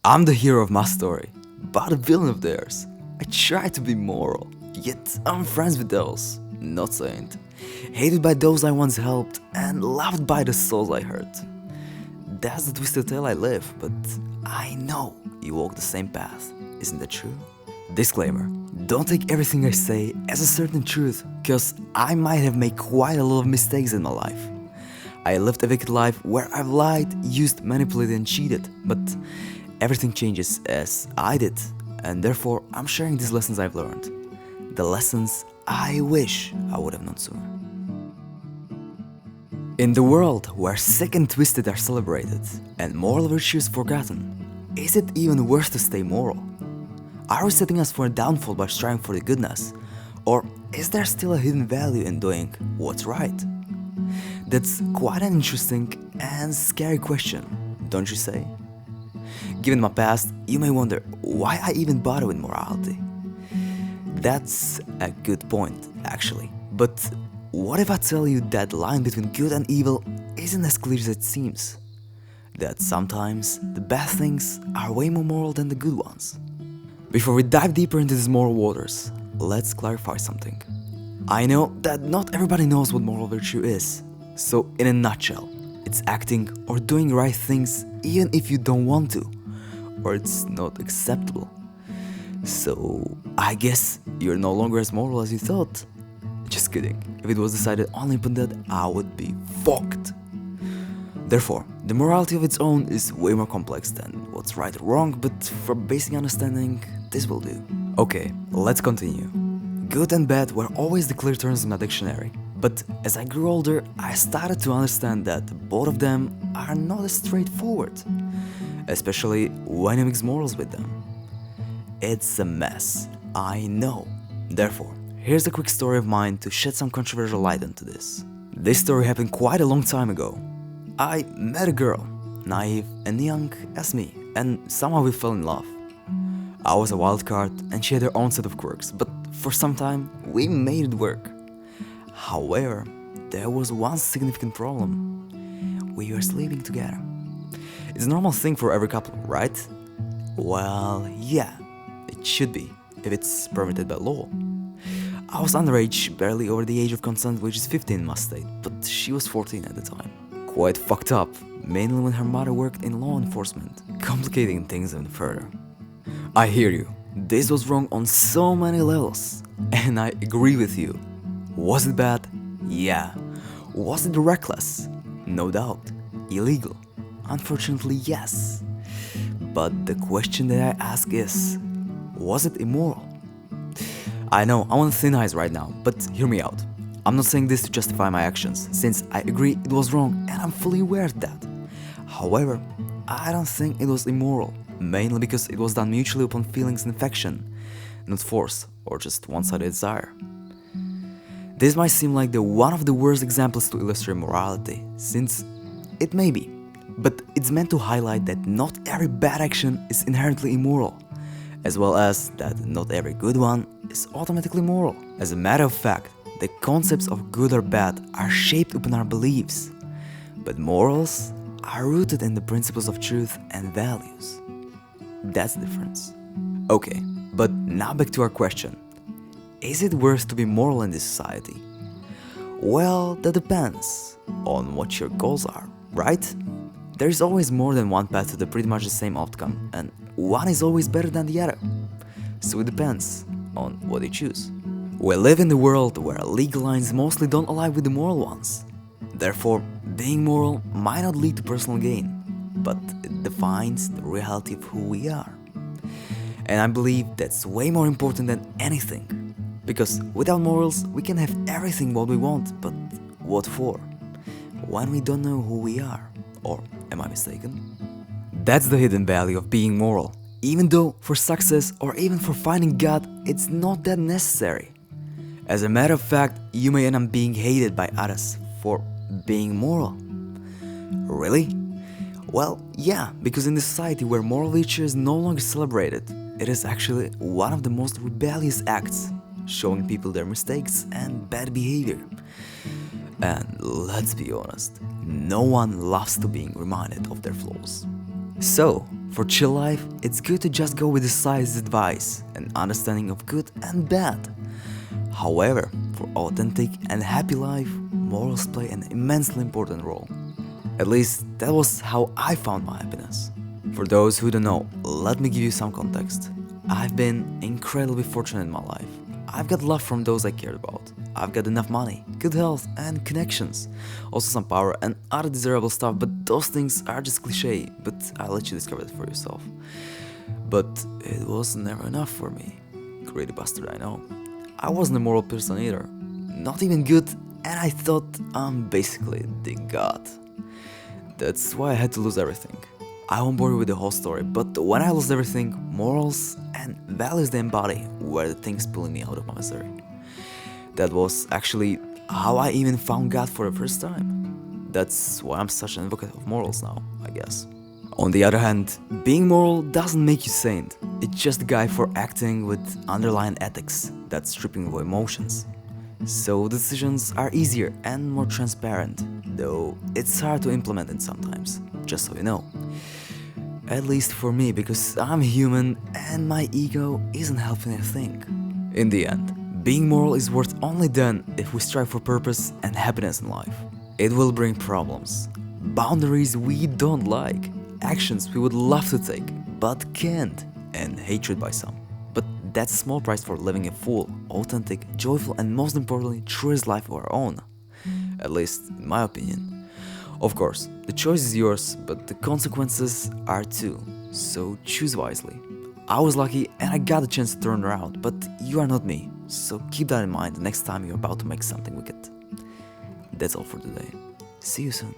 I'm the hero of my story, but a villain of theirs. I try to be moral, yet I'm friends with those, not saint. Hated by those I once helped, and loved by the souls I hurt. That's the twisted tale I live, but I know you walk the same path. Isn't that true? Disclaimer: don't take everything I say as a certain truth, cause I might have made quite a lot of mistakes in my life. I lived a wicked life where I've lied, used, manipulated and cheated, but everything changes as I did, and therefore I'm sharing these lessons I've learned. The lessons I wish I would have known sooner. In the world where sick and twisted are celebrated and moral virtues forgotten, is it even worth to stay moral? Are we setting us for a downfall by striving for the goodness? Or is there still a hidden value in doing what's right? That's quite an interesting and scary question, don't you say? Given my past, you may wonder why I even bother with morality. That's a good point, actually. But what if I tell you that the line between good and evil isn't as clear as it seems? That sometimes the bad things are way more moral than the good ones? Before we dive deeper into these moral waters, let's clarify something. I know that not everybody knows what moral virtue is, so in a nutshell, it's acting or doing right things even if you don't want to, or it's not acceptable. So I guess you're no longer as moral as you thought. Just kidding. If it was decided only upon that, I would be fucked. Therefore, the morality of its own is way more complex than what's right or wrong, but for basic understanding, this will do. Okay, let's continue. Good and bad were always the clear terms in my dictionary, but as I grew older, I started to understand that both of them are not as straightforward, especially when you mix morals with them. It's a mess, I know. Therefore, here's a quick story of mine to shed some controversial light into this. This story happened quite a long time ago. I met a girl, naive and young as me, and somehow we fell in love. I was a wild card and she had her own set of quirks, but for some time we made it work. However, there was one significant problem. We were sleeping together. It's a normal thing for every couple, right? Well, yeah, it should be, if it's permitted by law. I was underage, barely over the age of consent, which is 15 in my state, but she was 14 at the time. Quite fucked up, mainly when her mother worked in law enforcement, complicating things even further. I hear you, this was wrong on so many levels, and I agree with you. Was it bad? Yeah. Was it reckless? No doubt. Illegal? Unfortunately, yes. But the question that I ask is, was it immoral? I know, I'm on thin ice right now, but hear me out. I'm not saying this to justify my actions, since I agree it was wrong and I'm fully aware of that. However, I don't think it was immoral, mainly because it was done mutually upon feelings and affection, not force or just one-sided desire. This might seem like one of the worst examples to illustrate morality, since it may be, but it's meant to highlight that not every bad action is inherently immoral, as well as that not every good one is automatically moral. As a matter of fact, the concepts of good or bad are shaped upon our beliefs, but morals are rooted in the principles of truth and values. That's the difference. Okay, but now back to our question. Is it worth to be moral in this society? Well, that depends on what your goals are, right? There is always more than one path to pretty much the same outcome, and one is always better than the other. So it depends on what you choose. We live in a world where legal lines mostly don't align with the moral ones. Therefore, being moral might not lead to personal gain, but it defines the reality of who we are. And I believe that's way more important than anything. Because without morals, we can have everything what we want, but what for? When we don't know who we are. Or am I mistaken? That's the hidden value of being moral. Even though for success or even for finding God, it's not that necessary. As a matter of fact, you may end up being hated by others for being moral. Really? Well, yeah, because in a society where moral virtue is no longer celebrated, it is actually one of the most rebellious acts, showing people their mistakes and bad behavior. And let's be honest, no one loves to being reminded of their flaws. So, For chill life, it's good to just go with the science advice and understanding of good and bad. However, for authentic and happy life, morals play an immensely important role. At least that was how I found my happiness. For those who don't know, let me give you some context. I've been incredibly fortunate in my life. I've got love from those I cared about. I've got enough money, good health, and connections. Also some power and other desirable stuff, but those things are just cliche, but I'll let you discover it for yourself. But it was never enough for me. Greedy bastard, I know. I wasn't a moral person either. Not even good, and I thought I'm basically the god. That's why I had to lose everything. I won't bore you with the whole story, but when I lost everything, morals and values they embody were the things pulling me out of my misery. That was actually how I even found God for the first time. That's why I'm such an advocate of morals now, I guess. On the other hand, being moral doesn't make you saint. It's just a guide for acting with underlying ethics that's stripping away emotions. So decisions are easier and more transparent, though it's hard to implement it sometimes, just so you know. At least for me, because I'm human and my ego isn't helping a thing. In the end, being moral is worth only then if we strive for purpose and happiness in life. It will bring problems, boundaries we don't like, actions we would love to take but can't, and hatred by some. But that's a small price for living a full, authentic, joyful, and most importantly, truest life of our own. At least, in my opinion. Of course, the choice is yours, but the consequences are too, so choose wisely. I was lucky and I got the chance to turn around, but you are not me, so keep that in mind the next time you're about to make something wicked. That's all for today. See you soon.